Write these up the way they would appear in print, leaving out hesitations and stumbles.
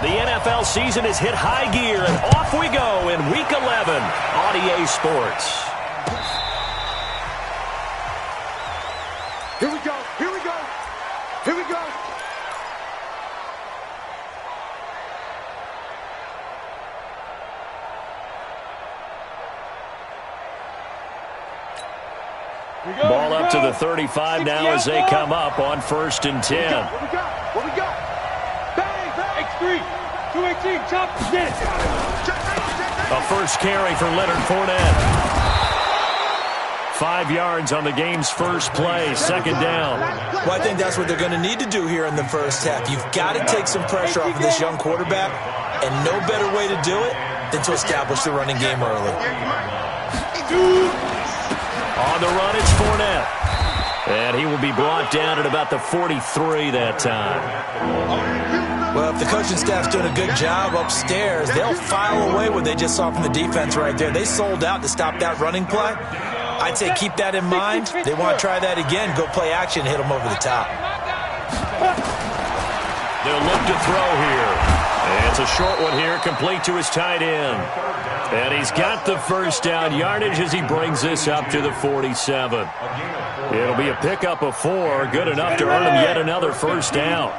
The NFL season has hit high gear, and off we go in Week 11 on EA Sports. Here we go, here we go, here we go. Ball up to the 35 now as they come up on 1st and 10. What we got? What we got? Bang, bang. X3, 218, chop, get it. A first carry for Leonard Fournette. 5 yards on the game's first play, 2nd down. Well, I think that's what they're going to need to do here in the first half. You've got to take some pressure off of this young quarterback, and no better way to do it than to establish the running game early. On the run, it's Fournette. And he will be brought down at about the 43 that time. Well, if the coaching staff's doing a good job upstairs, they'll file away what they just saw from the defense right there. They sold out to stop that running play. I'd say keep that in mind. They want to try that again, go play action, hit them over the top. They'll look to throw here. And it's a short one here, complete to his tight end. And he's got the first down yardage as he brings this up to the 47. It'll be a pickup of 4, good enough to earn him yet another first down.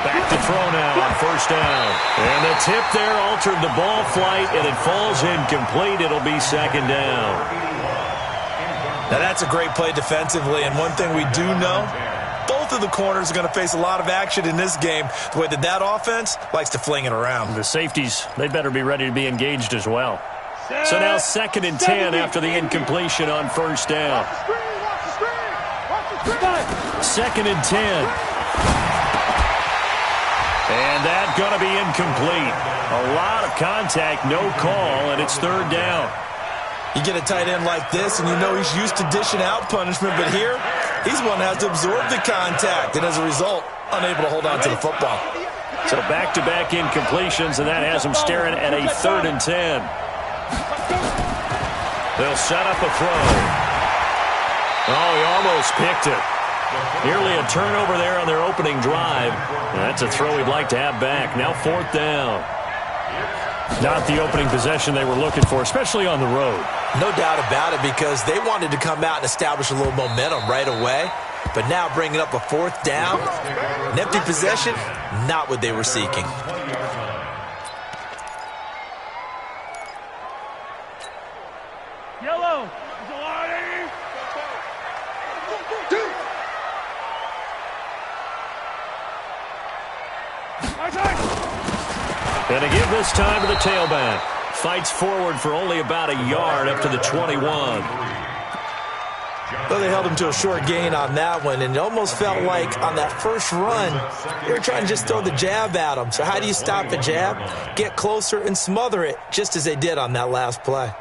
Back to throw now on 1st down. And the tip there altered the ball flight, and it falls incomplete. It'll be 2nd down. Now, that's a great play defensively, and one thing we do know, both of the corners are going to face a lot of action in this game, the way that offense likes to fling it around. The safeties, they better be ready to be engaged as well. So now 2nd and 10 after the incompletion on 1st down. 2nd and 10. And that's going to be incomplete. A lot of contact, no call, and it's 3rd down. You get a tight end like this, and you know he's used to dishing out punishment, but here, he's one that has to absorb the contact, and as a result, unable to hold on to the football. So back-to-back incompletions, and that has him staring at a 3rd and 10. They'll set up a throw. Oh, he almost picked it. Nearly a turnover there on their opening drive. And that's a throw he'd like to have back. Now 4th down. Not the opening possession they were looking for, especially on the road. No doubt about it, because they wanted to come out and establish a little momentum right away. But now bringing up a 4th down, an empty possession, not what they were seeking. Yellow. And to give this time to the tailback. Fights forward for only about a yard up to the 21. Well, they held him to a short gain on that one, and it almost felt like on that first run, they were trying to just throw the jab at him. So how do you stop a jab? Get closer and smother it, just as they did on that last play.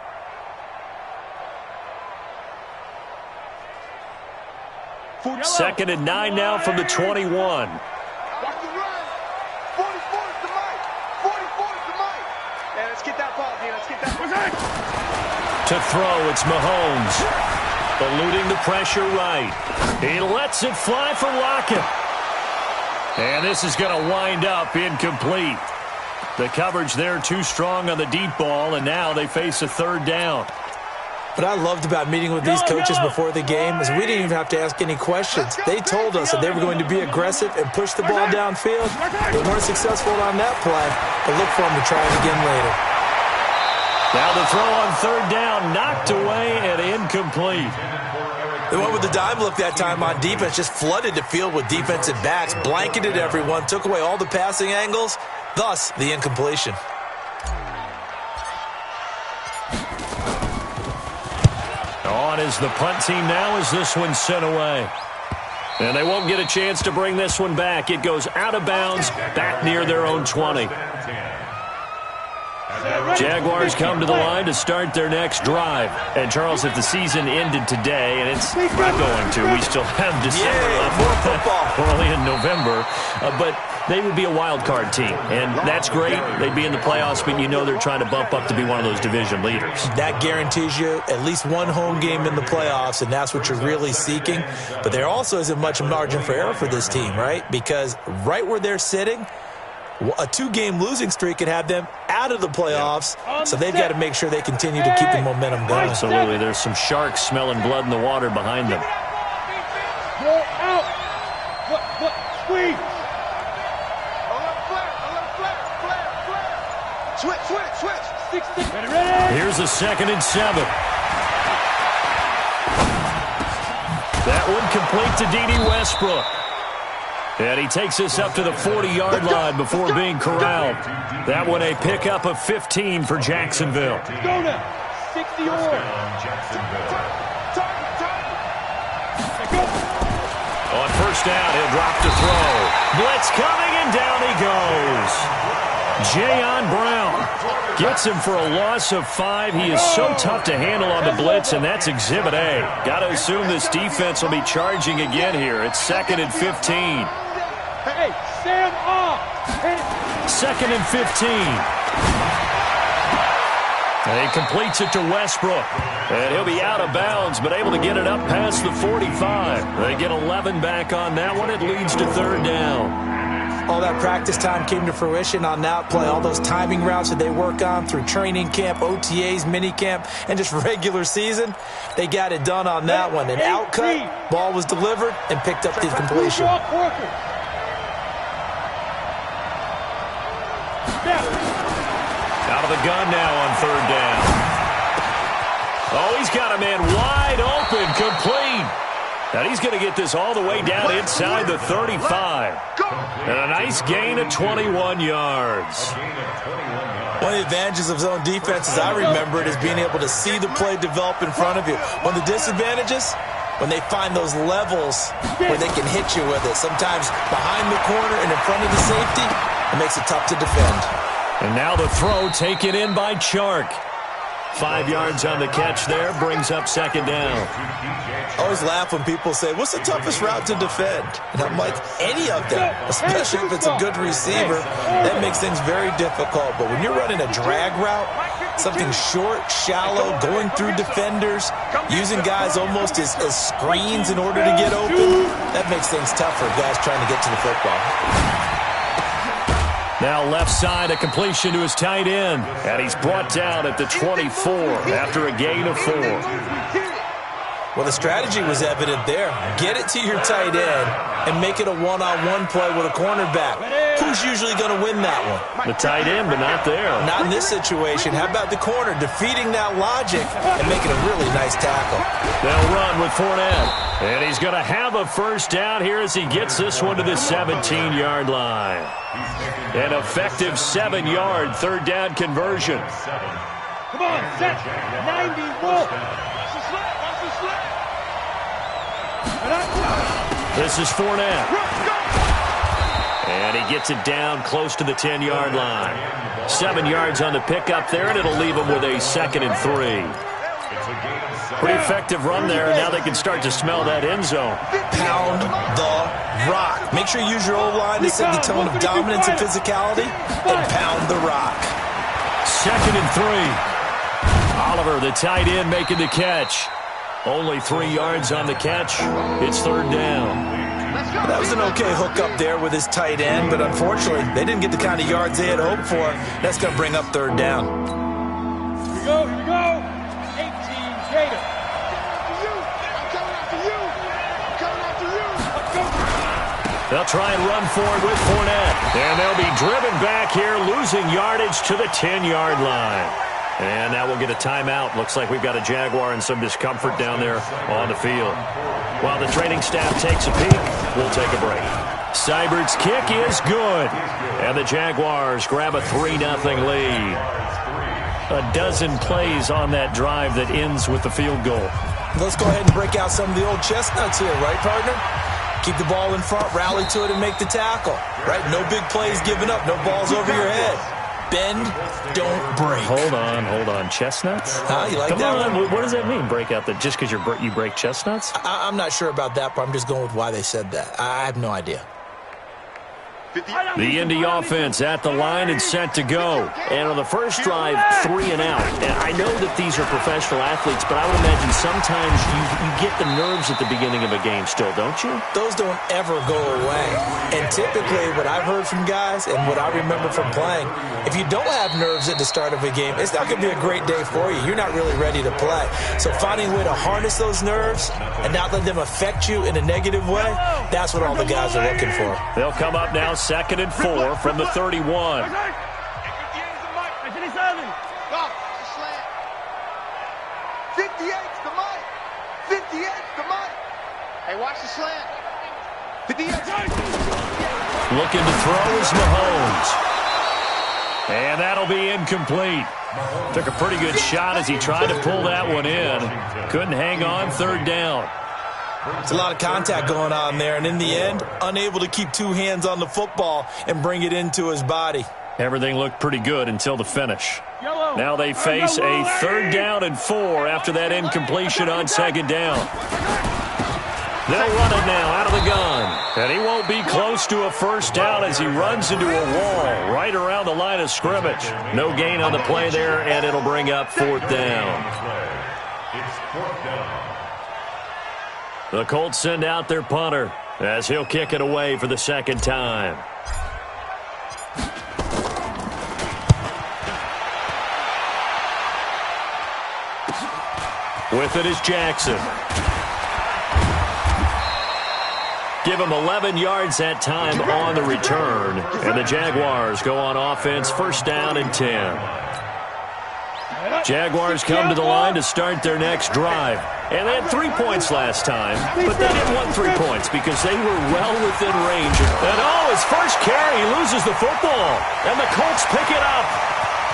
Second and 9 now from the 21. To throw, it's Mahomes. Eluding the pressure right. He lets it fly for Lockett. And this is going to wind up incomplete. The coverage there too strong on the deep ball, and now they face a 3rd down. What I loved about meeting with these coaches before the game is we didn't even have to ask any questions. They told us that they were going to be aggressive and push the ball downfield. They weren't successful on that play, but look for them to try it again later. Now the throw on 3rd down, knocked away and incomplete. They went with the dime look that time on defense, just flooded the field with defensive backs, blanketed everyone, took away all the passing angles, thus the incompletion. On is the punt team now as this one's sent away. And they won't get a chance to bring this one back. It goes out of bounds, back near their own 20. Jaguars come to the line to start their next drive. And, Charles, if the season ended today, and it's not going to, we still have December left. We're only in November. But they would be a wild card team, and that's great. They'd be in the playoffs, but you know they're trying to bump up to be one of those division leaders. That guarantees you at least one home game in the playoffs, and that's what you're really seeking. But there also isn't much margin for error for this team, right? Because right where they're sitting, a 2-game losing streak could have them out of the playoffs, so they've got to make sure they continue to keep the momentum going. Absolutely. There's some sharks smelling blood in the water behind them. Go out. Squeeze. Switch. Ready. Here's a 2nd and 7. That one complete to D.D. Westbrook. And he takes us up to the 40-yard line before being corralled. That one a pickup of 15 for Jacksonville. Go now. 60 on. On first down, he'll drop to throw. Blitz coming, and down he goes. Jayon Brown gets him for a loss of 5. He is so tough to handle on the blitz, and that's Exhibit A. Got to assume this defense will be charging again here. It's 2nd and 15. Hey, stand up. 2nd and 15. And he completes it to Westbrook. And he'll be out of bounds, but able to get it up past the 45. They get 11 back on that one. It leads to 3rd down. All that practice time came to fruition on that play. All those timing routes that they work on through training camp, OTAs, minicamp, and just regular season, they got it done on that one. An outcut, ball was delivered, and picked up the completion. Out of the gun now on 3rd down. Oh, he's got a man wide open, complete. And he's going to get this all the way down inside the 35. And a nice gain of 21 yards. One of the advantages of zone defense, as I remember it, is being able to see the play develop in front of you. One of the disadvantages, when they find those levels where they can hit you with it. Sometimes behind the corner and in front of the safety, it makes it tough to defend. And now the throw taken in by Chark. 5 yards on the catch there, brings up 2nd down. I always laugh when people say, what's the toughest route to defend? And I'm like, any of them, especially if it's a good receiver. That makes things very difficult. But when you're running a drag route, something short, shallow, going through defenders, using guys almost as screens in order to get open, that makes things tough for guys trying to get to the football. Now left side, a completion to his tight end. And he's brought down at the 24 after a gain of 4. Well, the strategy was evident there. Get it to your tight end and make it a one-on-one play with a cornerback. Who's usually going to win that one? The tight end, but not there. Not in this situation. How about the corner defeating that logic and making a really nice tackle? They'll run with Fournette. And he's going to have a first down here as he gets this one to the 17-yard line. An effective 7-yard 3rd down conversion. Come on, set. 91. This is Fournette. And he gets it down close to the 10-yard line. 7 yards on the pickup there, and it'll leave him with a 2nd and 3. Pretty effective run there, and now they can start to smell that end zone. Pound the rock. Make sure you use your O-line to set the tone of dominance and physicality, and pound the rock. 2nd and 3. Oliver, the tight end, making the catch. Only 3 yards on the catch. It's 3rd down. That was an okay hook up there with his tight end, but unfortunately, they didn't get the kind of yards they had hoped for. That's going to bring up 3rd down. Here we go. 18 Gator. They'll try and run forward with Fournette. And they'll be driven back here, losing yardage to the 10-yard line. And now we'll get a timeout. Looks like we've got a Jaguar and some discomfort down there on the field. While the training staff takes a peek, we'll take a break. Seibert's kick is good. And the Jaguars grab a 3-0 lead. A dozen plays on that drive that ends with the field goal. Let's go ahead and break out some of the old chestnuts here, right, partner? Keep the ball in front, rally to it, and make the tackle. Right? No big plays given up, no balls over your head. Bend, don't break. Hold on. Chestnuts? You like Come that on. one? What does that mean, break out just because you break chestnuts? I'm not sure about that, but I'm just going with why they said that. I have no idea. The Indy offense at the line and set to go. And on the first drive, 3 and out. And I know that these are professional athletes, but I would imagine sometimes you get the nerves at the beginning of a game still, don't you? Those don't ever go away. And typically what I've heard from guys and what I remember from playing, if you don't have nerves at the start of a game, it's not going to be a great day for you. You're not really ready to play. So finding a way to harness those nerves and not let them affect you in a negative way, that's what all the guys are looking for. They'll come up now 2nd and 4 from the 31. 58's the mic. 58's the mic. Hey, watch the slant. 58. Looking to throw is Mahomes. And that'll be incomplete. Took a pretty good shot as he tried to pull that one in. Couldn't hang on, 3rd down. It's a lot of contact going on there, and in the end, unable to keep 2 hands on the football and bring it into his body. Everything looked pretty good until the finish. Now they face a 3rd down and 4 after that incompletion on 2nd down. They'll run it now out of the gun. And he won't be close to a 1st down as he runs into a wall right around the line of scrimmage. No gain on the play there, and it'll bring up 4th down. The Colts send out their punter as he'll kick it away for the 2nd time. With it is Jackson. Give him 11 yards that time on the return. And the Jaguars go on offense, 1st down and 10. Jaguars come to the line to start their next drive. And they had 3 points last time, but they didn't want 3 points because they were well within range. And his first carry, he loses the football. And the Colts pick it up.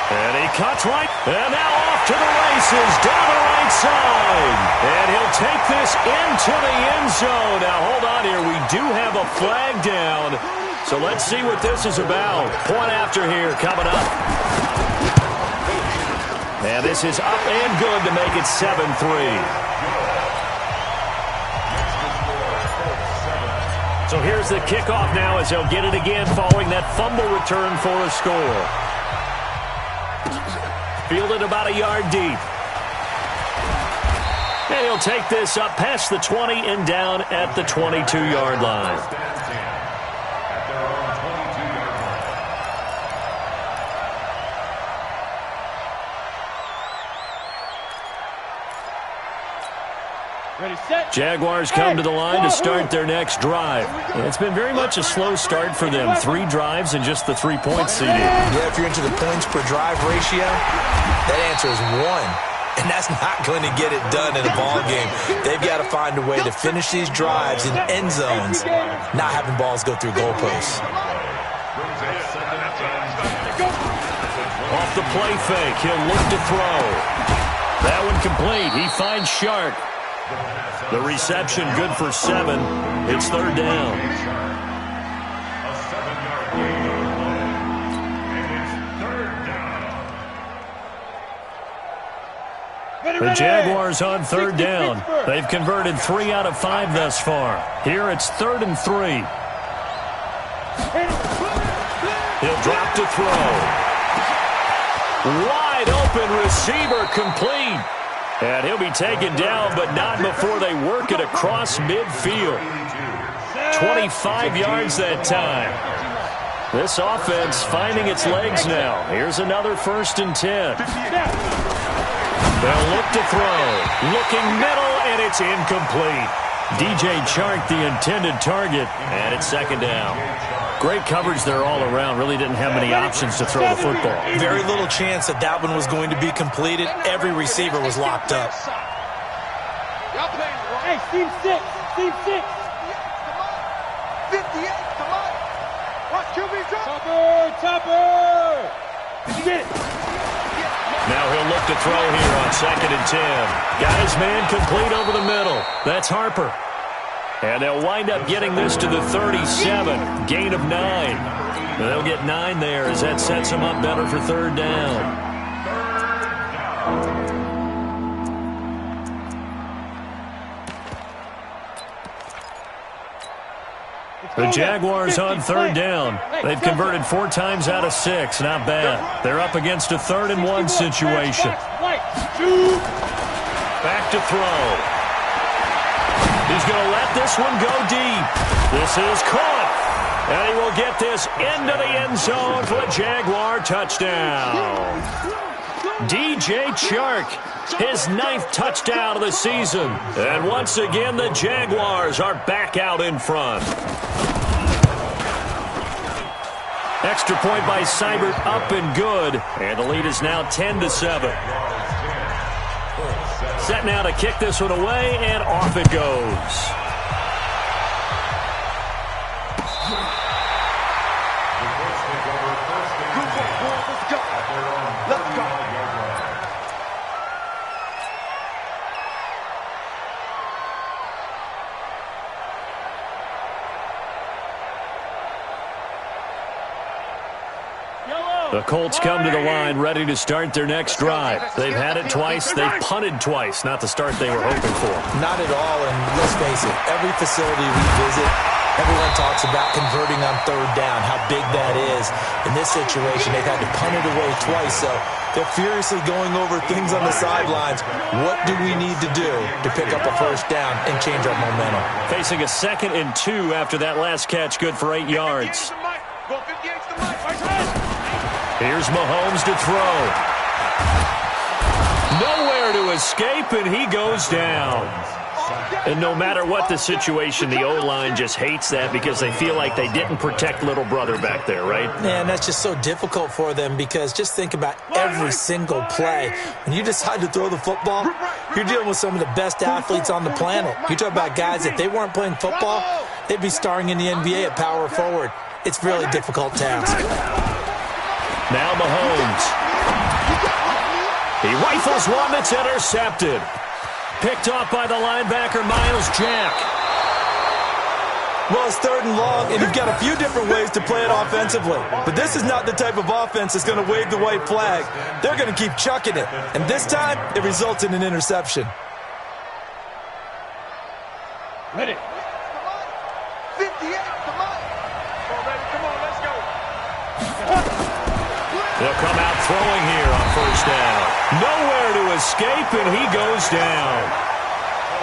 And he cuts right. And now off to the races down the right side. And he'll take this into the end zone. Now hold on here. We do have a flag down. So let's see what this is about. Point after here coming up. And this is up and good to make it 7-3. So here's the kickoff now as they'll get it again following that fumble return for a score. Fielded about a yard deep. And he'll take this up past the 20 and down at the 22-yard line. Jaguars come to the line to start their next drive. It's been very much a slow start for them. 3 drives and just the 3-point seeding. Yeah, if you're into the points per drive ratio, that answer is 1. And that's not going to get it done in a ball game. They've got to find a way to finish these drives in end zones, not having balls go through goalposts. Off the play fake, he'll look to throw. That one complete. He finds Shark. The reception good for 7. It's 3rd down. The Jaguars on 3rd down. They've converted 3 out of 5 thus far. Here it's 3rd and 3. He'll drop to throw. Wide open receiver complete. And he'll be taken down, but not before they work it across midfield. 25 yards that time. This offense finding its legs now. Here's another 1st and 10. They'll look to throw. Looking middle, and it's incomplete. DJ Chark, the intended target, and it's 2nd down. Great coverage there all around. Really didn't have many options to throw the football. Very little chance that that one was going to be completed. Every receiver was locked up. Hey, team 6. Team 6. 58, come on. Watch QB drop. Topper. Now he'll look to throw here on 2nd and 10. Got his man complete over the middle. That's Harper. And they'll wind up getting this to the 37. Gain of 9. They'll get 9 there as that sets them up better for third down. The Jaguars on third down. They've converted 4 times out of 6. Not bad. They're up against a 3rd and 1 situation. Back to throw. He's going to let this one go deep. This is caught. And he will get this into the end zone for a Jaguar touchdown. DJ Chark, his 9th touchdown of the season. And once again, the Jaguars are back out in front. Extra point by Seibert, up and good. And the lead is now 10-7. Set now to kick this one away, and off it goes. The Colts come to the line ready to start their next drive. They've had it twice. They've punted twice. Not the start they were hoping for. Not at all, and let's face it, every facility we visit, everyone talks about converting on third down, how big that is. In this situation, they've had to punt it away twice, so they're furiously going over things on the sidelines. What do we need to do to pick up a first down and change our momentum? Facing a 2nd and 2 after that last catch, good for 8 yards. Here's Mahomes to throw. Nowhere to escape, and he goes down. And no matter what the situation, the O-line just hates that because they feel like they didn't protect little brother back there, right? Man, that's just so difficult for them because just think about every single play. When you decide to throw the football, you're dealing with some of the best athletes on the planet. You talk about guys, if they weren't playing football, they'd be starring in the NBA at power forward. It's a really difficult task. Now Mahomes. He rifles one that's intercepted. Picked off by the linebacker, Miles Jack. Well, it's 3rd and long, and you've got a few different ways to play it offensively. But this is not the type of offense that's going to wave the white flag. They're going to keep chucking it. And this time, it results in an interception. Ready. 58, come on. Come on, let's go. They'll come out throwing here on first down. Nowhere to escape, and he goes down.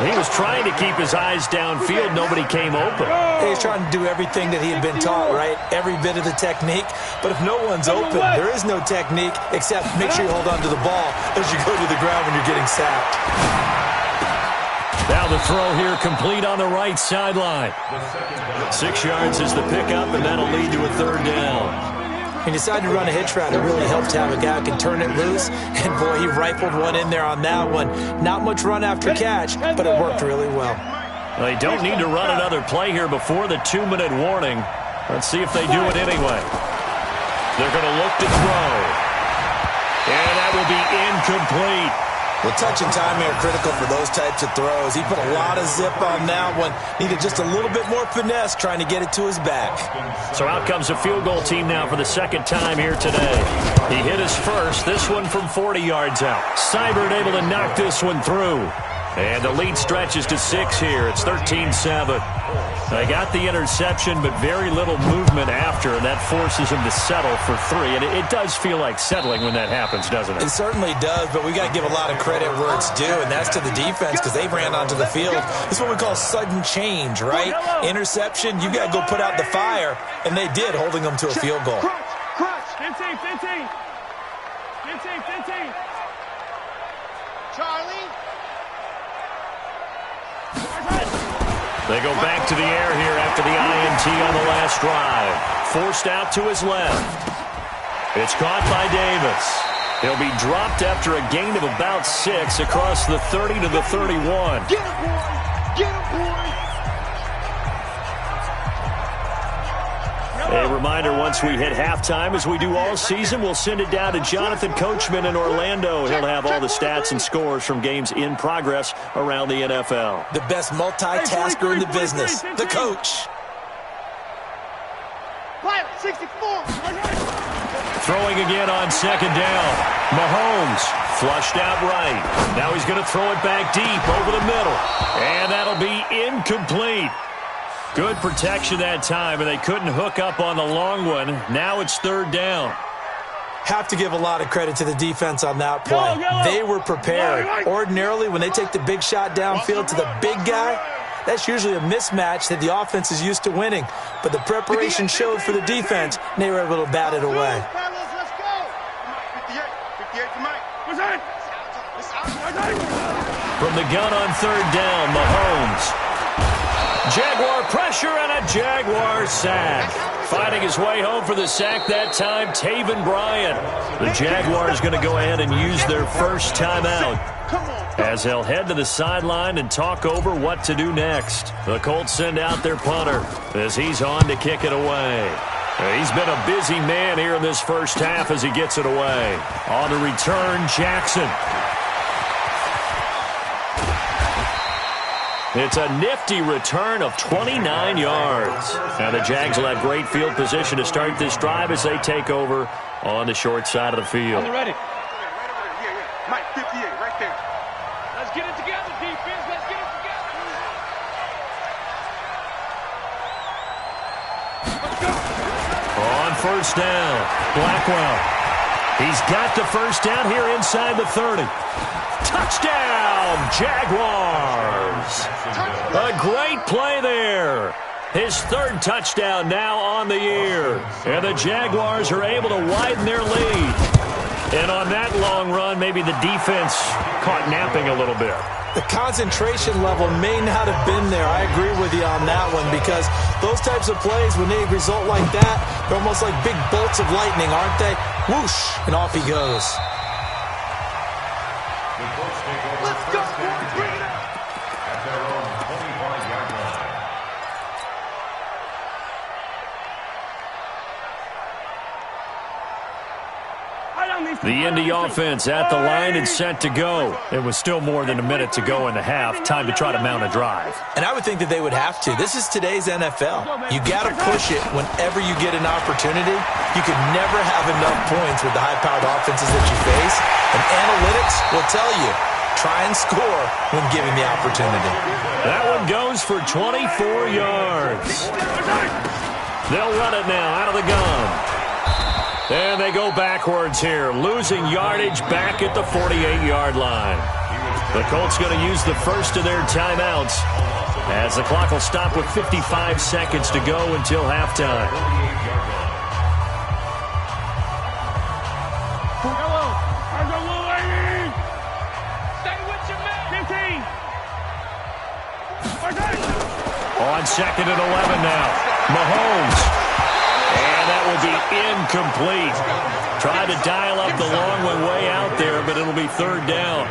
He was trying to keep his eyes downfield. Nobody came open. He's trying to do everything that he had been taught, right? Every bit of the technique. But if no one's open, there is no technique except make sure you hold on to the ball as you go to the ground when you're getting sacked. Now the throw here complete on the right sideline. 6 yards is the pickup, and that'll lead to a 3rd down. He decided to run a hitch route. It really helped to have a guy who can turn it loose. And, boy, he rifled one in there on that one. Not much run after catch, but it worked really well. They don't need to run another play here before the 2-minute warning. Let's see if they do it anyway. They're going to look to throw. And that will be incomplete. Well, touch and timing are critical for those types of throws. He put a lot of zip on that one. Needed just a little bit more finesse trying to get it to his back. So out comes a field goal team now for the 2nd time here today. He hit his first, this one from 40 yards out. Seibert able to knock this one through. And the lead stretches to 6 here. It's 13-7. They got the interception, but very little movement after, and that forces them to settle for 3. And it does feel like settling when that happens, doesn't it? It certainly does, but we got to give a lot of credit where it's due, and that's to the defense because they ran onto the field. This is what we call sudden change, right? Interception, you got to go put out the fire, and they did, holding them to a field goal. 15. Charlie. They go back to the air here after the INT on the last drive. Forced out to his left. It's caught by Davis. He'll be dropped after a gain of about 6 across the 30 to the 31. Get him, boy! Get him, boy! A reminder, once we hit halftime, as we do all season, we'll send it down to Jonathan Coachman in Orlando. He'll have all the stats and scores from games in progress around the NFL. The best multitasker in the business, the coach. Throwing again on second down. Mahomes flushed out right. Now he's going to throw it back deep over the middle. And that'll be incomplete. Good protection that time, and they couldn't hook up on the long one. Now it's third down. Have to give a lot of credit to the defense on that play. They were prepared. Ordinarily, when they take the big shot downfield to the big guy, that's usually a mismatch that the offense is used to winning. But the preparation showed for the defense, and they were able to bat it away. From the gun on third down, Mahomes. Jaguar pressure and a Jaguar sack. Finding his way home for the sack that time, Taven Bryan. The Jaguars going to go ahead and use their first timeout as they'll head to the sideline and talk over what to do next. The Colts send out their punter as he's on to kick it away. He's been a busy man here in this first half as he gets it away. On the return, Jackson. It's a nifty return of 29 yards. Now the Jags will have great field position to start this drive as they take over on the short side of the field. Ready. Mike, 58, right there. Let's get it together, defense. Let's get it together. Let's go. On first down, Blackwell. He's got the first down here inside the 30. Touchdown, Jaguars. A great play there. His third touchdown now on the year. And the Jaguars are able to widen their lead. And on that long run, maybe the defense caught napping a little bit. The concentration level may not have been there. I agree with you on that one, because those types of plays, when they result like that, they're almost like big bolts of lightning, aren't they? Whoosh, and off he goes. Let's go. Bring it up. At their own 25-yard line. The Indy offense at the line and set to go. It was still more than a minute to go in the half. Time to try to mount a drive. And I would think that they would have to. This is today's NFL. You got to push it whenever you get an opportunity. You could never have enough points with the high-powered offenses that you face. And analytics will tell you, try and score when given the opportunity. That one goes for 24 yards. They'll run it now out of the gun. And they go backwards here, losing yardage back at the 48-yard line. The Colts going to use the first of their timeouts as the clock will stop with 55 seconds to go until halftime. Stay with your man. 15. On second and 11 now, Mahomes. And that will be incomplete. Tried to dial up the long one way out there, but it'll be third down.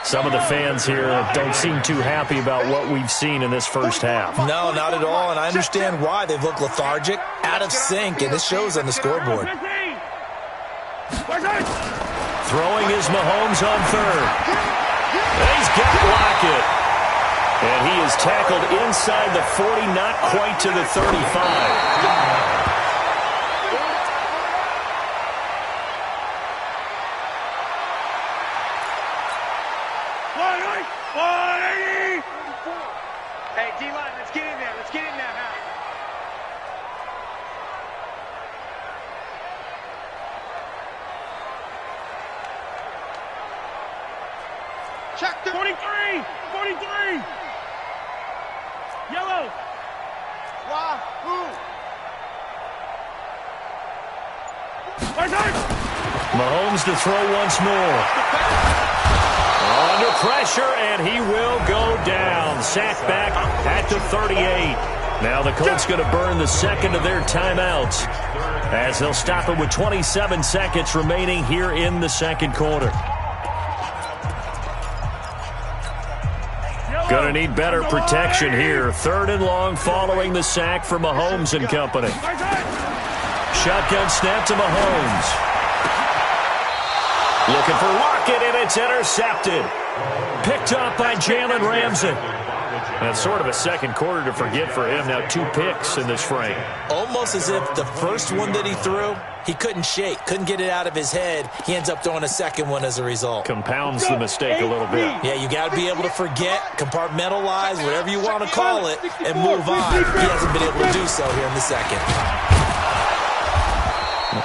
Some of the fans here don't seem too happy about what we've seen in this first half. No, not at all, and I understand why. They've looked lethargic, out of sync, and this shows on the scoreboard. Throwing is Mahomes on third. He's got Lockett. And he is tackled inside the 40, not quite to the 35. Hey, D-line, let's get in there. Let's get in there now. Check 43! 43! Yellow! Wahoo! Mahomes to throw once more. Under pressure, and he will go down. Sacked back at the 38. Now the Colts going to burn the second of their timeouts as they'll stop it with 27 seconds remaining here in the second quarter. Gonna need better protection here. 3rd and long following the sack for Mahomes and company. Shotgun snap to Mahomes. Looking for Lockett, and it's intercepted. Picked up by Jalen Ramsey. That's sort of a second quarter to forget for him. Now 2 picks in this frame. Almost as if the first one that he threw, he couldn't shake, couldn't get it out of his head. He ends up throwing a second one as a result. Compounds the mistake a little bit. Yeah, you got to be able to forget, compartmentalize, whatever you want to call it, and move on. He hasn't been able to do so here in the second.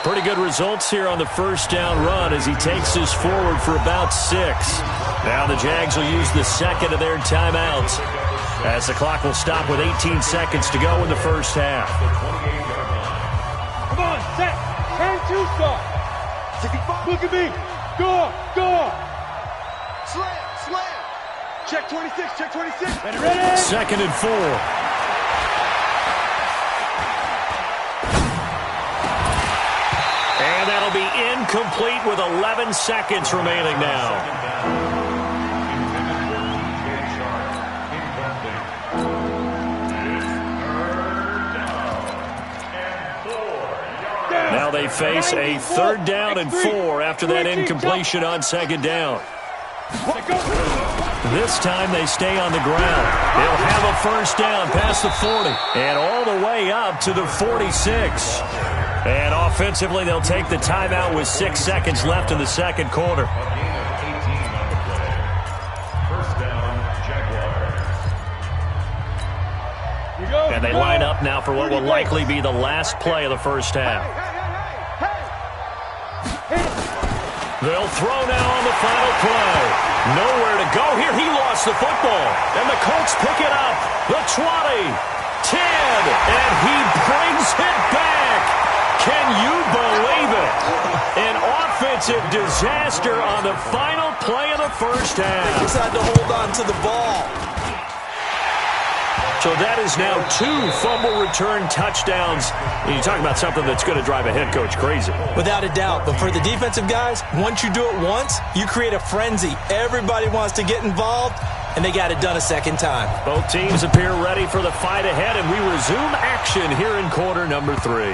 Pretty good results here on the first down run as he takes this forward for about 6. Now the Jags will use the second of their timeouts as the clock will stop with 18 seconds to go in the first half. Come on, set. Turn 2 start. Look at me. Go. Slam. Check 26, check 26. Ready. 2nd and 4. And that'll be incomplete with 11 seconds remaining now. Now they face a 3rd down and 4 after that incompletion on 2nd down. This time they stay on the ground. They'll have a first down past the 40 and all the way up to the 46. And offensively, they'll take the timeout with 6 seconds left in the second quarter. And they line up now for what will likely be the last play of the first half. They'll throw now on the final play. Nowhere to go here. He lost the football. And the Colts pick it up. The 20, 10, and he brings it back. Can you believe it? An offensive disaster on the final play of the first half. Just had to hold on to the ball. So that is now 2 fumble return touchdowns. And you're talking about something that's going to drive a head coach crazy. Without a doubt. But for the defensive guys, once you do it once, you create a frenzy. Everybody wants to get involved, and they got it done a second time. Both teams appear ready for the fight ahead, and we resume action here in quarter number 3.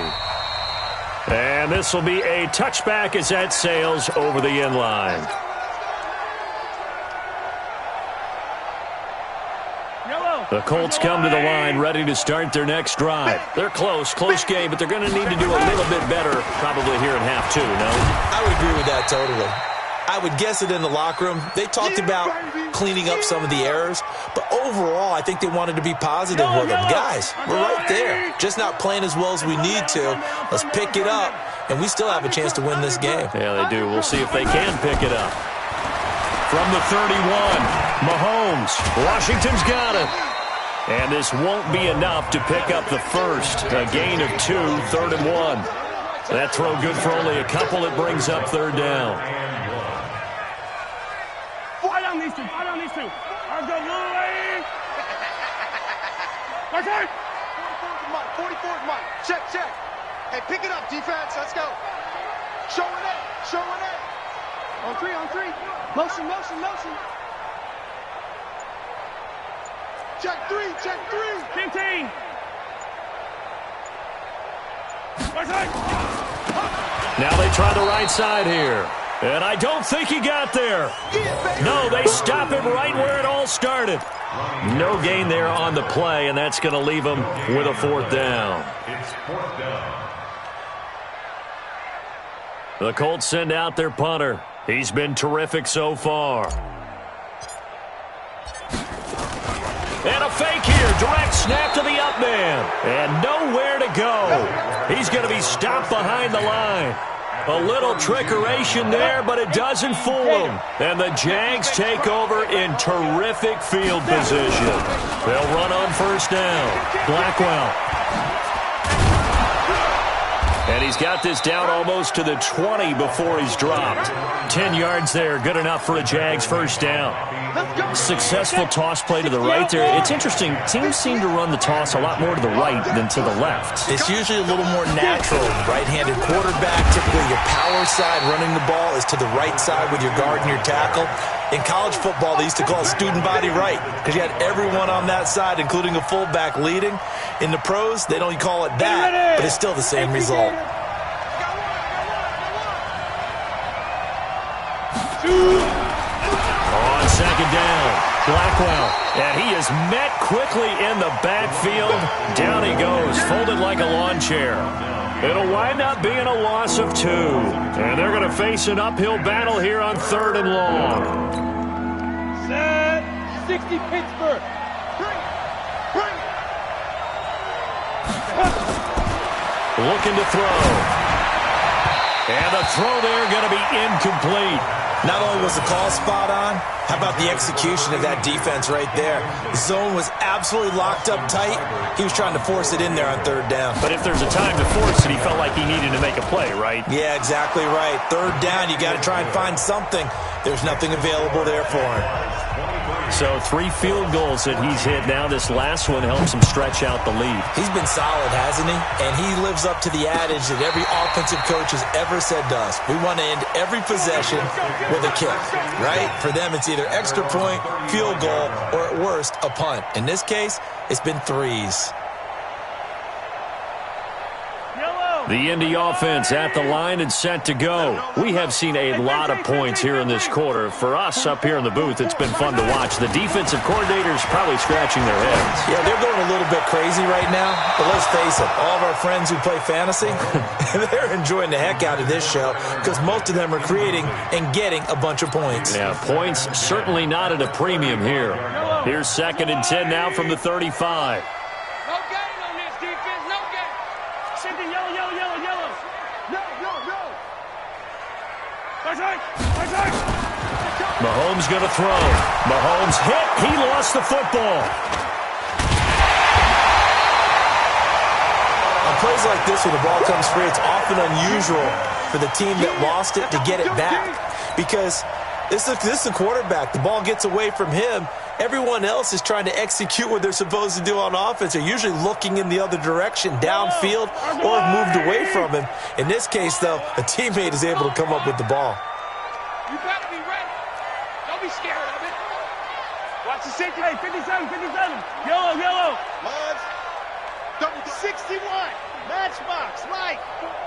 And this will be a touchback as that sails over the end line. The Colts come to the line ready to start their next drive. They're close game, but they're going to need to do a little bit better probably here in half 2, no? I would agree with that totally. I would guess it in the locker room. They talked about cleaning up some of the errors, but overall, I think they wanted to be positive with them. Guys, we're right there. Just not playing as well as we need to. Let's pick it up, and we still have a chance to win this game. Yeah, they do. We'll see if they can pick it up. From the 31, Mahomes. Washington's got it. And this won't be enough to pick up the first. A gain of 2, 3rd and 1. That throw good for only a couple. It brings up 3rd down. Fight on these two. Let's go, Louie. That's it. 44 is mine. Check. Hey, pick it up, defense. Let's go. Showing it. On 3. Motion. Check 3. 15. Now they try the right side here. And I don't think he got there. No, they stop him right where it all started. No gain there on the play, and that's going to leave him with a 4th down. It's 4th down. The Colts send out their punter. He's been terrific so far. And a fake here. Direct snap to the up man. And nowhere to go. He's going to be stopped behind the line. A little trickeration there, but it doesn't fool him. And the Jags take over in terrific field position. They'll run on first down. Blackwell. And he's got this down almost to the 20 before he's dropped. 10 yards there, good enough for a Jags first down. Successful toss play to the right there. It's interesting, teams seem to run the toss a lot more to the right than to the left. It's usually a little more natural. Right-handed quarterback, typically your power side running the ball is to the right side with your guard and your tackle. In college football, they used to call it student body right because you had everyone on that side, including a fullback leading. In the pros, they don't call it that, but it's still the same result. On second down, Blackwell, and he is met quickly in the backfield. Down he goes, folded like a lawn chair. It'll wind up being a loss of 2. And they're going to face an uphill battle here on 3rd and long. Set 60 Pittsburgh. Bring it. Looking to throw. And the throw there going to be incomplete. Not only was the call spot on, how about the execution of that defense right there? The zone was absolutely locked up tight. He was trying to force it in there on 3rd down. But if there's a time to force it, he felt like he needed to make a play, right? Yeah, exactly right. 3rd down, you got to try and find something. There's nothing available there for him. So 3 field goals that he's hit now. This last one helps him stretch out the lead. He's been solid, hasn't he? And he lives up to the adage that every offensive coach has ever said to us. We want to end every possession with a kick, right? For them, it's either extra point, field goal, or at worst, a punt. In this case, it's been 3s. The Indy offense at the line and set to go. We have seen a lot of points here in this quarter. For us up here in the booth, it's been fun to watch. The defensive coordinators probably scratching their heads. Yeah, they're going a little bit crazy right now. But let's face it, all of our friends who play fantasy, they're enjoying the heck out of this show because most of them are creating and getting a bunch of points. Yeah, points certainly not at a premium here. Here's 2nd and 10 now from the 35. Mahomes going to throw. Mahomes hit. He lost the football. On plays like this, when the ball comes free, it's often unusual for the team that lost it to get it back because this is the quarterback. The ball gets away from him. Everyone else is trying to execute what they're supposed to do on offense. They're usually looking in the other direction, downfield, or have moved away from him. In this case, though, a teammate is able to come up with the ball. You better be ready. Don't be scared of it. Watch the safety. Hey, 57. Yellow. Lodge. Double 61. Matchbox. Mike.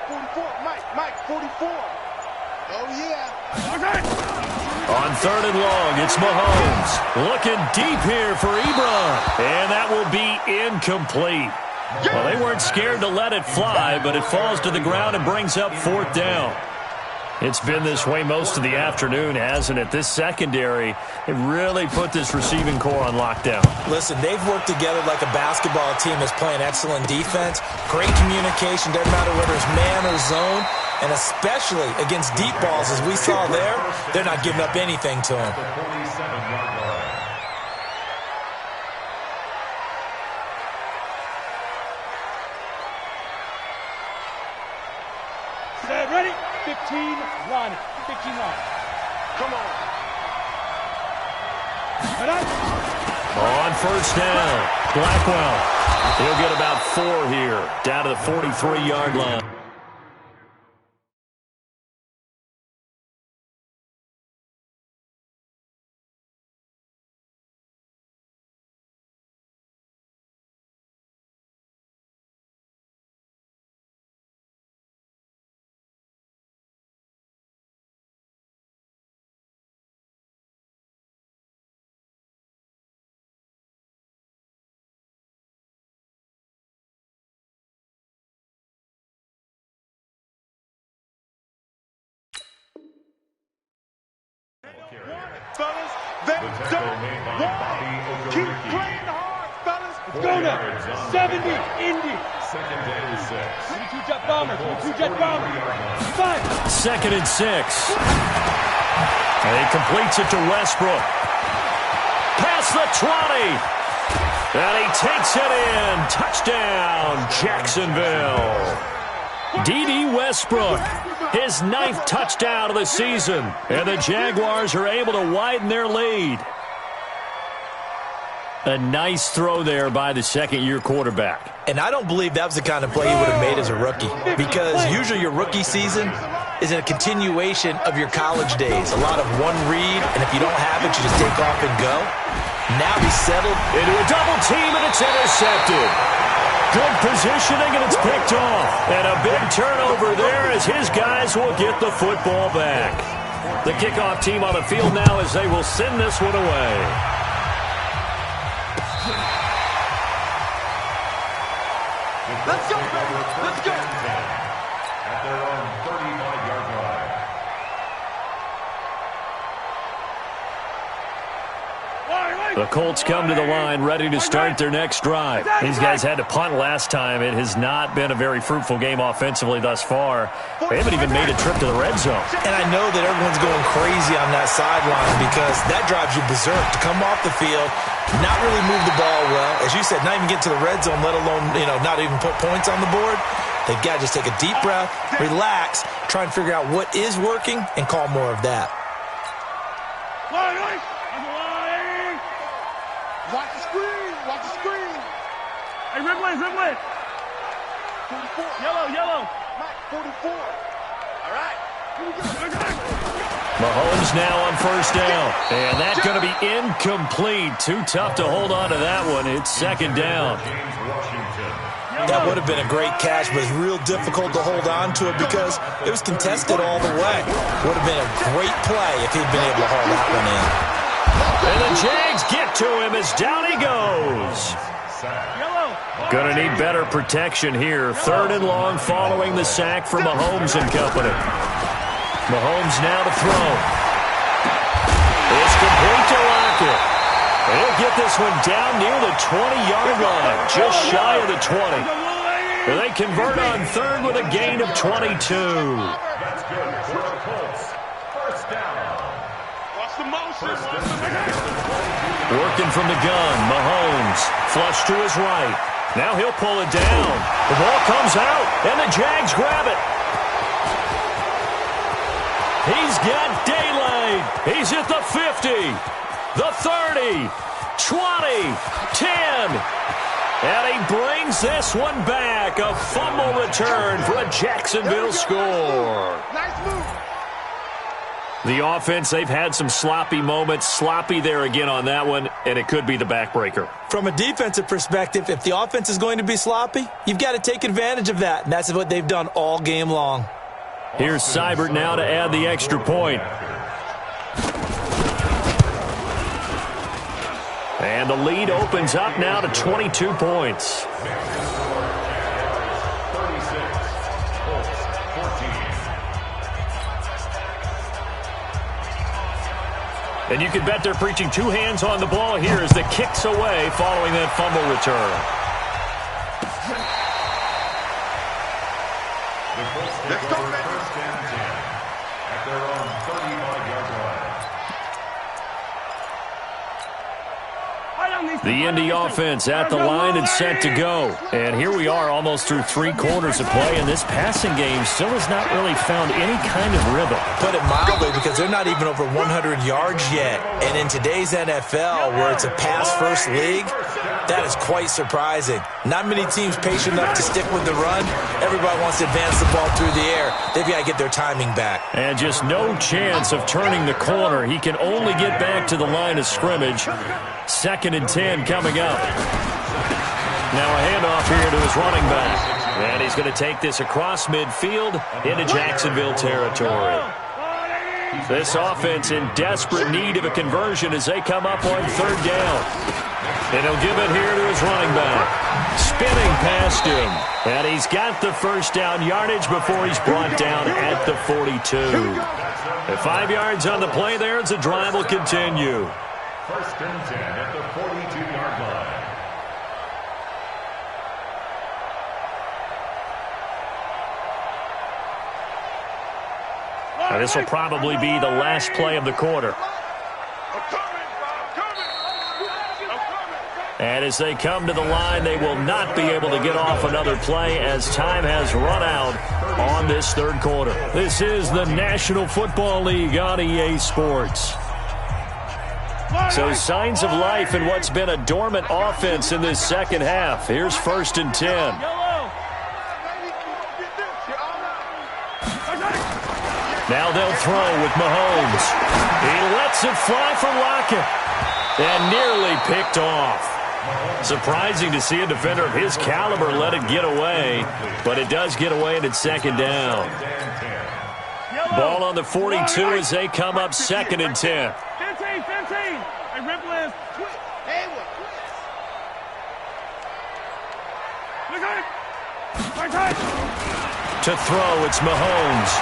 44. Mike. 44. Oh, yeah. On 3rd and long, it's Mahomes. Looking deep here for Ebron. And that will be incomplete. Well, they weren't scared to let it fly, but it falls to the ground and brings up 4th down. It's been this way most of the afternoon, hasn't it? This secondary, it really put this receiving core on lockdown. Listen, they've worked together like a basketball team that's playing excellent defense. Great communication, doesn't matter whether it's man or zone. And especially against deep balls, as we saw there, they're not giving up anything to him. Set, ready? 15 line. 15 line. Come on. On 1st down, Blackwell. He'll get about 4 here, down to the 43-yard line. Fellas, they don't want. Keep playing hard, fellas. Let's go now. 70, Indy. 22 jet bomber. 22 jet bomber. 5. 2nd and 6. And he completes it to Westbrook. Past the 20. And he takes it in. Touchdown, Jacksonville. D.D. Westbrook, his 9th touchdown of the season. And the Jaguars are able to widen their lead. A nice throw there by the 2nd-year quarterback. And I don't believe that was the kind of play he would have made as a rookie. Because usually your rookie season, is a continuation of your college days. A lot of one read, and if you don't have it, you just take off and go. Now he's settled into a double team, and it's intercepted. Good positioning, and it's picked off. And a big turnover there as his guys will get the football back. The kickoff team on the field now as they will send this one away. Let's go, baby. Let's go. At their own 35-yard line. The Colts come to the line ready to start their next drive. These guys had to punt last time. It has not been a very fruitful game offensively thus far. They haven't even made a trip to the red zone. And I know that everyone's going crazy on that sideline because that drives you berserk to come off the field, not really move the ball well. As you said, not even get to the red zone, let alone, not even put points on the board. They've got to just take a deep breath, relax, try and figure out what is working, and call more of that. Watch the screen. Watch the screen. Hey, Ripley. 44. Yellow. Mike, 44. All right. Here we go. Mahomes now on first down. And that's going to be incomplete. Too tough to hold on to that one. It's second down. That would have been a great catch, but it's real difficult to hold on to it because it was contested all the way. Would have been a great play if he'd been able to haul that one in. And the Jags get to him as down he goes. Gonna need better protection here. Third and long following the sack from Mahomes and company. Mahomes now to throw. It's complete to Lockett. He'll get this one down near the 20-yard line, just shy of the 20. And they convert on third with a gain of 22. That's good for the Colts. First down. Working from the gun, Mahomes, flush to his right. Now he'll pull it down. The ball comes out, and the Jags grab it. He's got daylight. He's at the 50, the 30, 20, 10. And he brings this one back. A fumble return for a Jacksonville score. Nice move. The offense, they've had some sloppy moments. Sloppy there again on that one, and it could be the backbreaker. From a defensive perspective, if the offense is going to be sloppy, you've got to take advantage of that, and that's what they've done all game long. Here's Seibert now to add the extra point. And the lead opens up now to 22 points. And you can bet they're preaching two hands on the ball here as the kick's away following that fumble return. Let's go, baby. First and 10 at their own 35-yard line. The Indy offense at the line and set to go. And here we are almost through three quarters of play, and this passing game still has not really found any kind of rhythm. Put it mildly, because they're not even over 100 yards yet. And in today's NFL, where it's a pass-first league, that is quite surprising. Not many teams patient enough to stick with the run. Everybody wants to advance the ball through the air. They've got to get their timing back. And just no chance of turning the corner. He can only get back to the line of scrimmage. Second and 10 coming up. Now a handoff here to his running back. And he's going to take this across midfield into Jacksonville territory. This offense in desperate need of a conversion as they come up on third down. And he'll give it here to his running back. Spinning past him. And he's got the first down yardage before he's brought down at the 42. At 5 yards on the play there as the drive will continue. First and 10 at the 42-yard line. Now, this will probably be the last play of the quarter. And as they come to the line, they will not be able to get off another play as time has run out on this third quarter. This is the National Football League on EA Sports. So signs of life in what's been a dormant offense in this second half. Here's first and 10. Now they'll throw with Mahomes. He lets it fly for Lockett. And nearly picked off. Surprising to see a defender of his caliber let it get away. But it does get away, and it's second down. Ball on the 42 as they come up 2nd and 10. 15. Hey, Ripple is. To throw, it's Mahomes.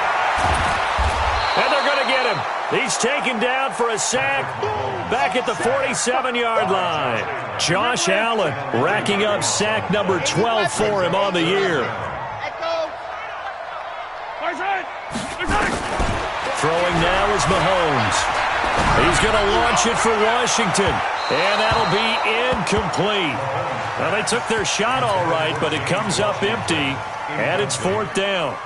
And they're going to get him. He's taken down for a sack back at the 47-yard line. Josh Allen racking up sack number 12 for him on the year. Throwing now is Mahomes. He's going to launch it for Washington. And that'll be incomplete. Well, they took their shot all right, but it comes up empty. And it's 4th down.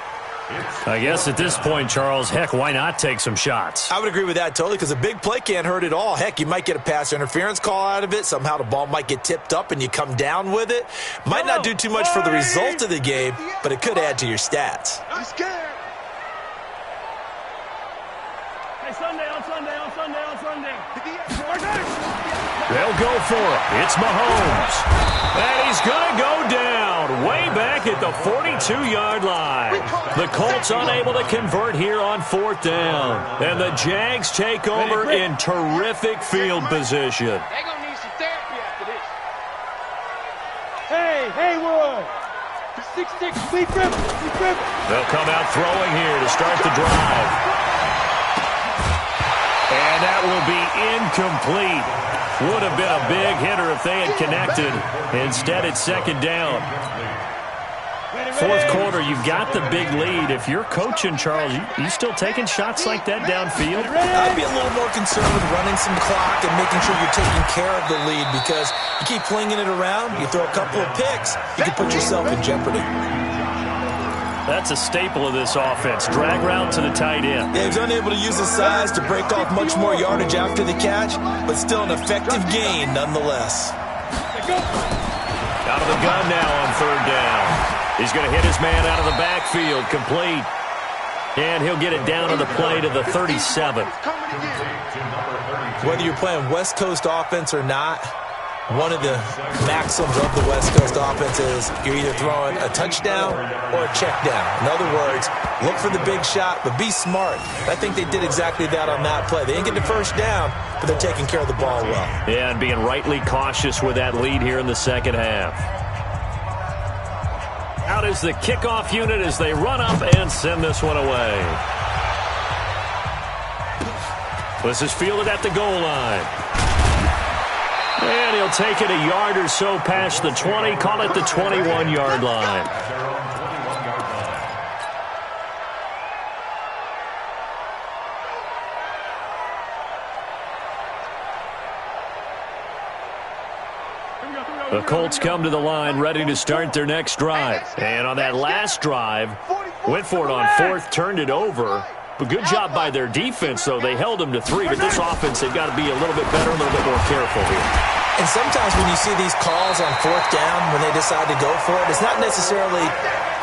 I guess at this point, Charles, heck, why not take some shots? I would agree with that totally, because a big play can't hurt at all. Heck, you might get a pass interference call out of it. Somehow the ball might get tipped up and you come down with it. Might not do too much for the result of the game, but it could add to your stats. I'm scared. Hey, Sunday. They'll go for it. It's Mahomes. And he's going to go down way back at the 42-yard line. The Colts unable to convert here on 4th down. And the Jags take over in terrific field position. They're going to need some therapy after this. Hey, Haywood. 6'6", Lee Griffin. They'll come out throwing here to start the drive. And that will be incomplete. Would have been a big hitter if they had connected. Instead, it's 2nd down. 4th quarter, you've got the big lead. If you're coaching, Charles, you still taking shots like that downfield? I'd be a little more concerned with running some clock and making sure you're taking care of the lead, because you keep flinging it around, you throw a couple of picks, you can put yourself in jeopardy. That's a staple of this offense. Drag route to the tight end. Yeah, he's unable to use his size to break off much more yardage after the catch, but still an effective gain nonetheless. Out of the gun now on 3rd down. He's going to hit his man out of the backfield, complete. And he'll get it down to the play to the 37. Whether you're playing West Coast offense or not, one of the maxims of the West Coast offense is you're either throwing a touchdown or a check down. In other words, look for the big shot, but be smart. I think they did exactly that on that play. They didn't get the first down, but they're taking care of the ball well. Yeah, and being rightly cautious with that lead here in the 2nd half. Out is the kickoff unit as they run up and send this one away. This is fielded at the goal line. And he'll take it a yard or so past the 20, call it the 21-yard line. The Colts come to the line ready to start their next drive. And on that last drive, went for it on 4th, turned it over. But good job by their defense, though. They held them to 3, but this offense, they've got to be a little bit better, a little bit more careful here. And sometimes when you see these calls on 4th down, when they decide to go for it, it's not necessarily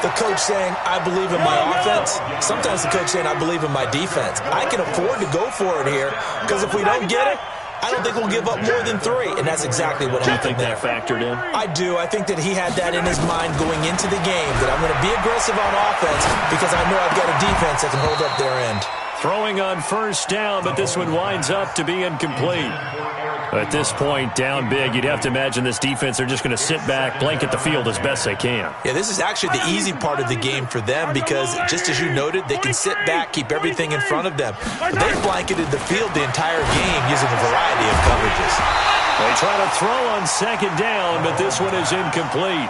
the coach saying, I believe in my offense. Sometimes the coach saying, I believe in my defense. I can afford to go for it here, because if we don't get it, I don't think we'll give up more than 3, and that's exactly what happened there. Do you think that factored in? I do. I think that he had that in his mind going into the game, that I'm going to be aggressive on offense because I know I've got a defense that can hold up their end. Throwing on 1st down, but this one winds up to be incomplete. At this point, down big, you'd have to imagine this defense, they're just going to sit back, blanket the field as best they can. Yeah, this is actually the easy part of the game for them because, just as you noted, they can sit back, keep everything in front of them. But they blanketed the field the entire game using a variety of coverages. They try to throw on 2nd down, but this one is incomplete.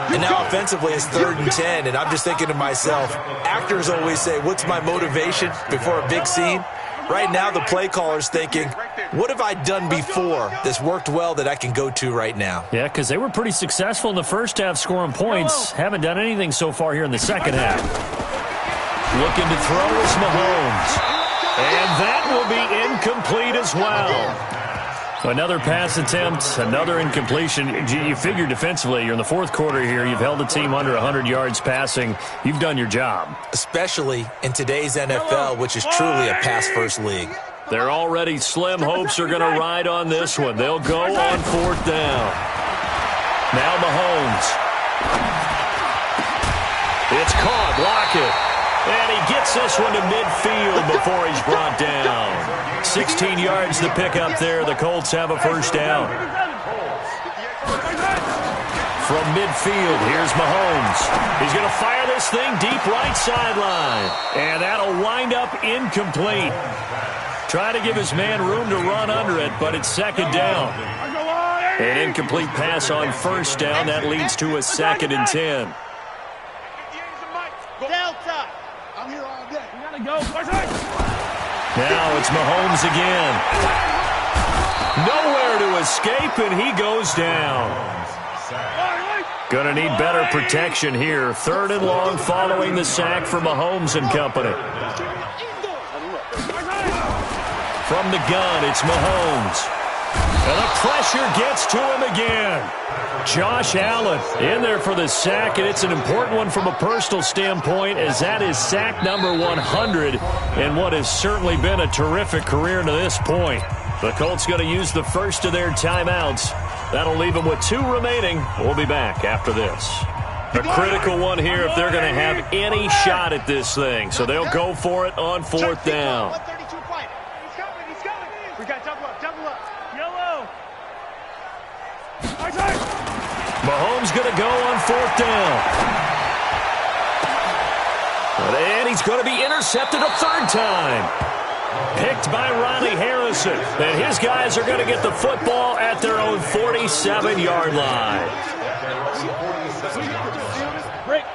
And now offensively it's 3rd and 10, and I'm just thinking to myself, actors always say, what's my motivation before a big scene? Right now the play caller's thinking, what have I done before that's worked well that I can go to right now? Yeah, because they were pretty successful in the first half scoring points. Haven't done anything so far here in the second half. Looking to throw is Mahomes. And that will be incomplete as well. Another pass attempt, another incompletion. You figure defensively, you're in the fourth quarter here. You've held the team under 100 yards passing. You've done your job. Especially in today's NFL, which is truly a pass-first league. Their already slim hopes are going to ride on this one. They'll go on fourth down. Now Mahomes. It's caught. Block it. And he gets this one to midfield before he's brought down. 16 yards to pick up there. The Colts have a first down. From midfield, here's Mahomes. He's going to fire this thing deep right sideline. And that'll wind up incomplete. Try to give his man room to run under it, but it's second down. An incomplete pass on first down. That leads to a 2nd and 10. Delta. I'm here all day. You gotta go. Now it's Mahomes again. Nowhere to escape, and he goes down. Gonna need better protection here. 3rd and long following the sack for Mahomes and company. From the gun, it's Mahomes. And the pressure gets to him again. Josh Allen in there for the sack, and it's an important one from a personal standpoint, as that is sack number 100 in what has certainly been a terrific career to this point. The Colts going to use the first of their timeouts. That'll leave them with 2 remaining. We'll be back after this. A critical one here if they're going to have any shot at this thing. So they'll go for it on 4th down. He's coming. We got double up. Yellow. Mahomes going to go on 4th down. And he's going to be intercepted a 3rd time. Picked by Ronnie Harrison. And his guys are going to get the football at their own 47-yard line.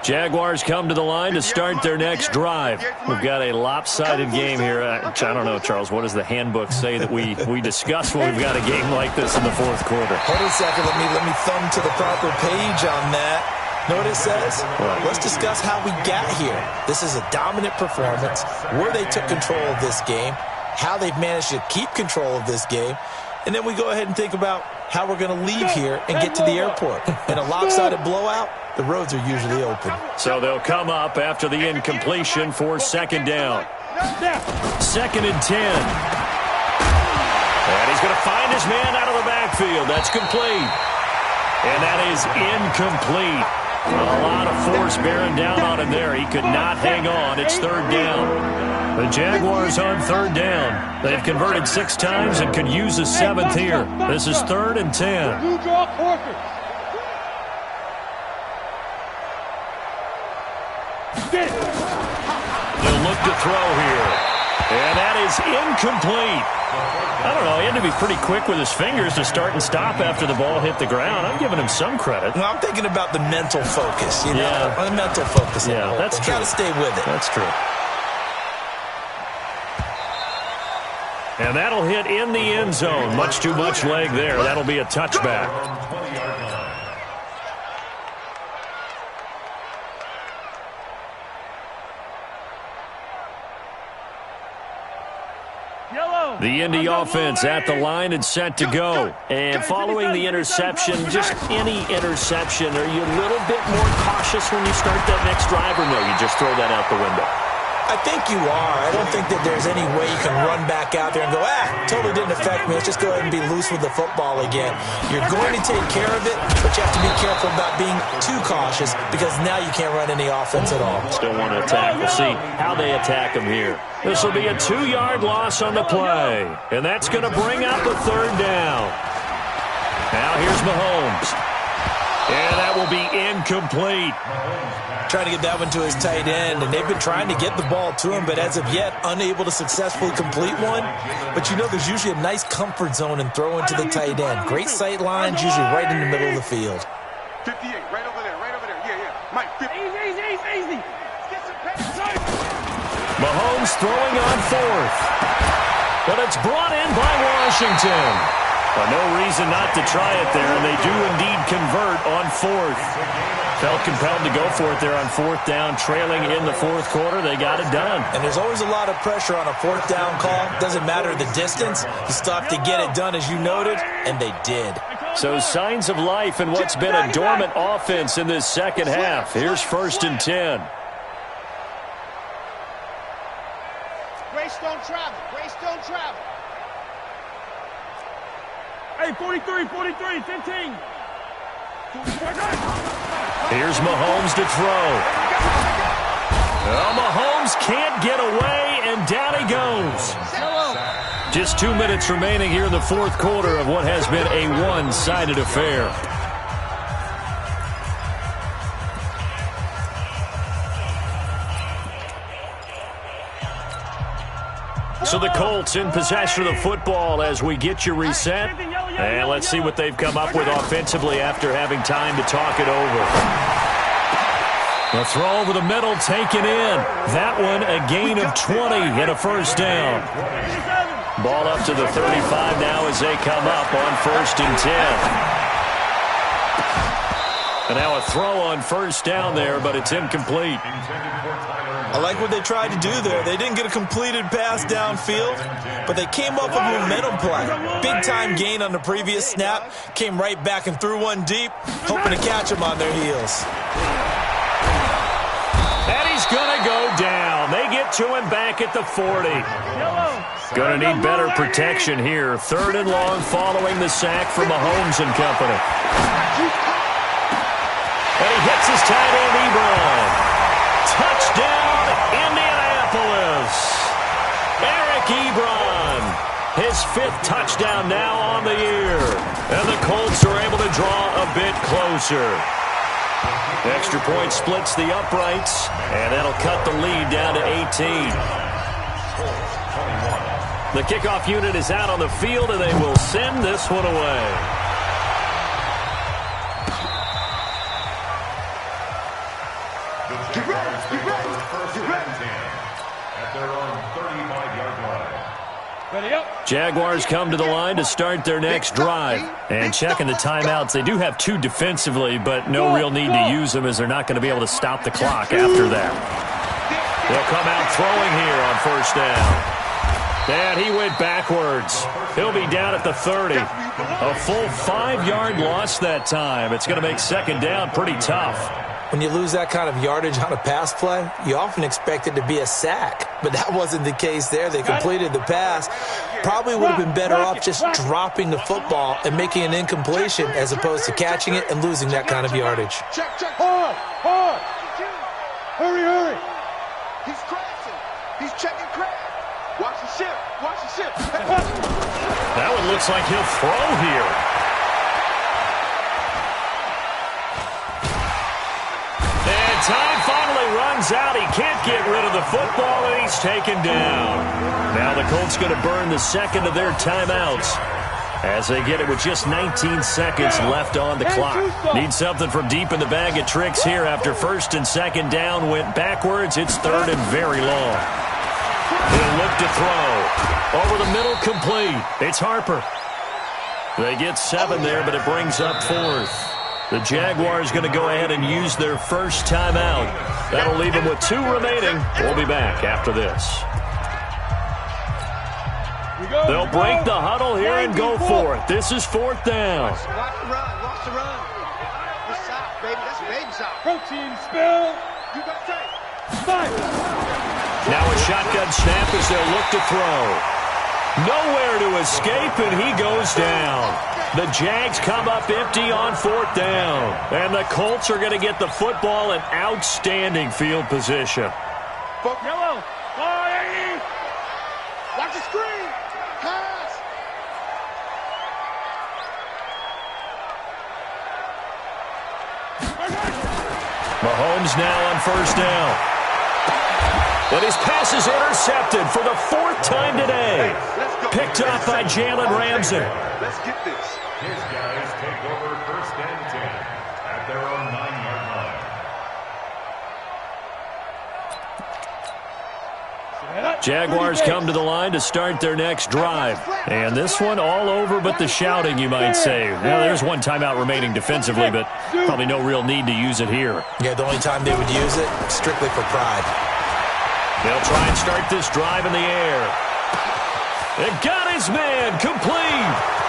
Jaguars come to the line to start their next drive. We've got a lopsided game here. I don't know, Charles, what does the handbook say that we discuss when we've got a game like this in the fourth quarter? Hold on a second. Let me thumb to the proper page on that. Know what it says? Let's discuss how we got here. This is a dominant performance, where they took control of this game, how they've managed to keep control of this game, and then we go ahead and think about how we're going to leave here and get to the airport. In a lopsided blowout, the roads are usually open. So they'll come up after the incompletion for 2nd down. 2nd and 10. And he's going to find his man out of the backfield. That's complete. And that is incomplete. A lot of force bearing down on him there. He could not hang on. It's 3rd down. The Jaguars on 3rd down. They've converted 6 times and could use a 7th here. This is 3rd and 10. Blue draw Porker. They'll look to throw here. And that is incomplete. I don't know. He had to be pretty quick with his fingers to start and stop after the ball hit the ground. I'm giving him some credit. Well, I'm thinking about the mental focus, you know. Yeah. The mental focus. Yeah, that's true. Got to stay with it. That's true. And that'll hit in the end zone. Much too much leg there. That'll be a touchback. The Indy offense at the line and set to go. And following the interception, just any interception, are you a little bit more cautious when you start that next drive, or no, you just throw that out the window? I think you are. I don't think that there's any way you can run back out there and go, totally didn't affect me. Let's just go ahead and be loose with the football again. You're going to take care of it, but you have to be careful about being too cautious, because now you can't run any offense at all. Still want to attack. We'll see how they attack him here. This will be a 2-yard loss on the play, and that's going to bring up a 3rd down. Now here's Mahomes. And that will be incomplete. Trying to get that one to his tight end, and they've been trying to get the ball to him, but as of yet, unable to successfully complete one. But you know, there's usually a nice comfort zone in throwing to the tight end. Great sight lines, usually right in the middle of the field. 58, right over there. Yeah. Mike, 50. Easy. Get some pass. Mahomes throwing on 4th. But it's brought in by Washington. Well, no reason not to try it there, and they do indeed convert on 4th. Felt compelled to go for it there on fourth down, trailing in the fourth quarter. They got it done. And there's always a lot of pressure on a fourth down call. Doesn't matter the distance. You still have to get it done, as you noted, and they did. So signs of life in what's been a dormant offense in this second half. Here's 1st and 10. Grace don't travel. Grace don't travel. Hey, 43, 15. Here's Mahomes to throw. Well, Mahomes can't get away, and down he goes. Just 2 minutes remaining here in the fourth quarter of what has been a one-sided affair. So the Colts in possession of the football as we get you reset. And let's see what they've come up with offensively after having time to talk it over. The throw over the middle taken in. That one a gain of 20 and a first down. Ball up to the 35 now as they come up on 1st and 10. And now a throw on first down there, but it's incomplete. I like what they tried to do there. They didn't get a completed pass downfield, but they came up with a momentum play. Big-time gain on the previous snap. Came right back and threw one deep, hoping to catch them on their heels. And he's going to go down. They get to him back at the 40. Going to need better protection here. 3rd and long following the sack from Mahomes and company. And he hits his tight end, Ebron. Touchdown, Indianapolis. Eric Ebron, his 5th touchdown now on the year. And the Colts are able to draw a bit closer. Extra point splits the uprights, and that'll cut the lead down to 18. The kickoff unit is out on the field, and they will send this one away. Jaguars come to the line to start their next drive. And checking the timeouts, they do have 2 defensively, but no real need to use them as they're not going to be able to stop the clock after that. They'll come out throwing here on first down. And he went backwards. He'll be down at the 30. A full 5-yard loss that time. It's going to make second down pretty tough. When you lose that kind of yardage on a pass play, you often expect it to be a sack. But that wasn't the case there. They completed the pass. Probably would have been better off just dropping the football and making an incompletion as opposed to catching it and losing that kind of yardage. Check. Hard. Hurry. He's crashing. He's checking crash. Watch the ship. That one looks like he'll throw here. And time finally runs out. He can't get rid of the football, and he's taken down. Now the Colts going to burn the second of their timeouts as they get it with just 19 seconds left on the clock. Need something from deep in the bag of tricks here after 1st and 2nd down went backwards. It's 3rd and very long. He'll look to throw. Over the middle, complete. It's Harper. They get 7 there, but it brings up 4th. The Jaguars going to go ahead and use their first timeout. That'll leave them with 2 remaining. We'll be back after this. They'll break the huddle here and go for it. This is 4th down. Watch the run. This out, baby. That's baby out. Protein spill. You got tape. Now a shotgun snap as they'll look to throw. Nowhere to escape, and he goes down. The Jags come up empty on 4th down. And the Colts are going to get the football in outstanding field position. Yellow. Watch the screen. Pass. Mahomes now on 1st down. But his pass is intercepted for the 4th time today. Picked up by Jalen Ramsey. Let's get this. His guys take over 1st and 10 at their own 9-yard line. Jaguars come to the line to start their next drive. And this one all over but the shouting, you might say. Now, there's one timeout remaining defensively, but probably no real need to use it here. Yeah, the only time they would use it, strictly for pride. They'll try and start this drive in the air. It got his man complete.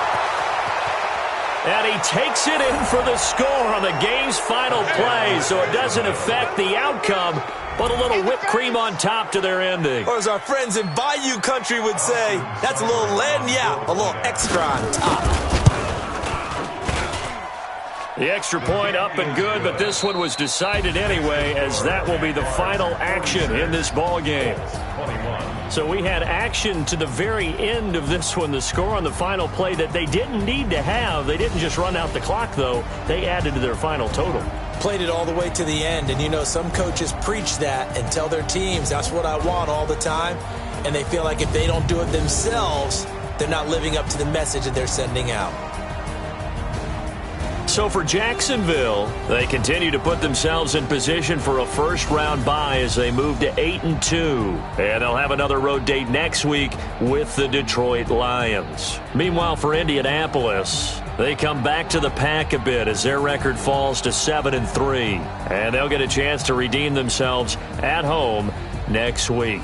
And he takes it in for the score on the game's final play, so it doesn't affect the outcome, but a little whipped cream on top to their ending. Or as our friends in Bayou Country would say, that's a little lagniappe, a little extra on top. The extra point up and good, but this one was decided anyway, as that will be the final action in this ball game. So we had action to the very end of this one. The score on the final play that they didn't need to have. They didn't just run out the clock, though. They added to their final total. Played it all the way to the end, and you know some coaches preach that and tell their teams that's what I want all the time, and they feel like if they don't do it themselves, they're not living up to the message that they're sending out. So for Jacksonville, they continue to put themselves in position for a first-round bye as they move to 8-2. And they'll have another road date next week with the Detroit Lions. Meanwhile, for Indianapolis, they come back to the pack a bit as their record falls to 7-3. And they'll get a chance to redeem themselves at home next week.